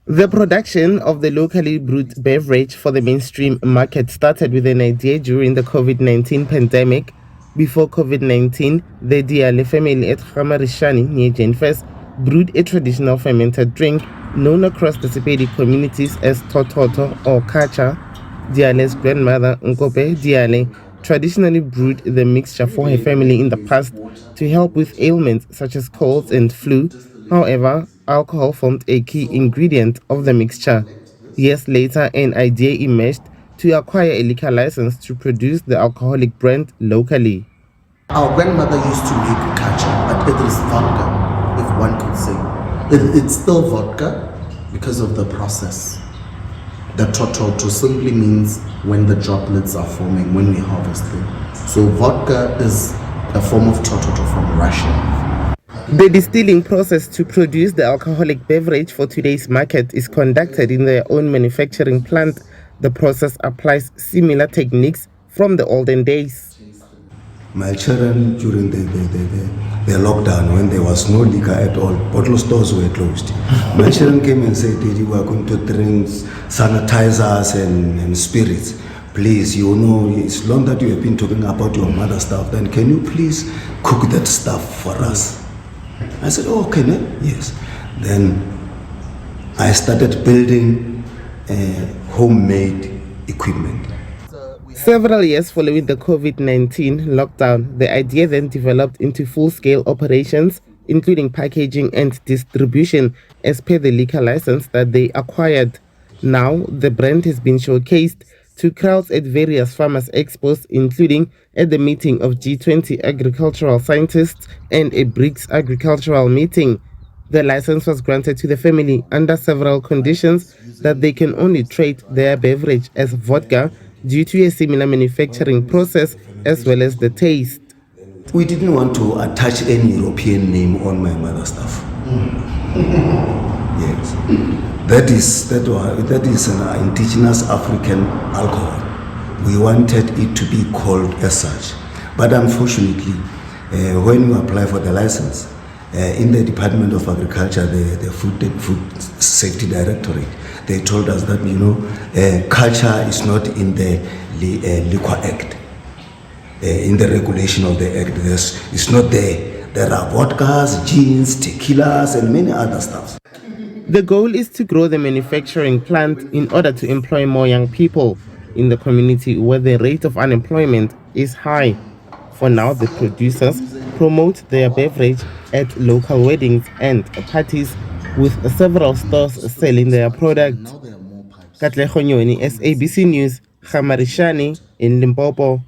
The production of the locally brewed beverage for the mainstream market started with an idea during the COVID-19 pandemic. Before COVID-19, the Diale family at Ga-Marishane near Jenfest brewed a traditional fermented drink known across the Sepedi communities as Tototo or Khacha. Diale's grandmother, Nkope Diale, traditionally brewed the mixture for her family in the past to help with ailments such as colds and flu. However, alcohol formed a key ingredient of the mixture. Years later, an idea emerged to acquire a liquor license to produce the alcoholic brand locally. Our grandmother used to make Khacha, but it is vodka, if one could say. It's still vodka because of the process. The tototo simply means when the droplets are forming, when we harvest them. So vodka is a form of tototo from Russia. The distilling process to produce the alcoholic beverage for today's market is conducted in their own manufacturing plant. The process applies similar techniques from the olden days. My children, during the lockdown, when there was no liquor at all, bottle stores were closed. My children came and said, Daddy, we are going to drink sanitizers and spirits. Please, you know, it's long that you have been talking about your mother stuff, then can you please cook that stuff for us? I said, oh, can I? Yes. Then I started building homemade equipment. Several years following the COVID-19 lockdown, the idea then developed into full-scale operations, including packaging and distribution as per the liquor license that they acquired. Now, the brand has been showcased to crowds at various farmers' expos, including at the meeting of G20 agricultural scientists and a BRICS agricultural meeting. The license was granted to the family under several conditions: that they can only trade their beverage as vodka due to a similar manufacturing process, as well as the taste. We didn't want to attach any European name on my mother's stuff. Yes, that is an indigenous African alcohol. We wanted it to be called as such, but unfortunately, when we apply for the license in the Department of Agriculture, the Food Safety Directorate, they told us that, you know, Khacha is not in the Liquor Act, in the regulation of the Act. It's not there. There are vodkas, gins, tequilas, and many other stuff. The goal is to grow the manufacturing plant in order to employ more young people in the community where the rate of unemployment is high. For now, the producers promote their beverage at local weddings and parties, with several stores selling their product. SABC News, Ga-Marishane in Limpopo.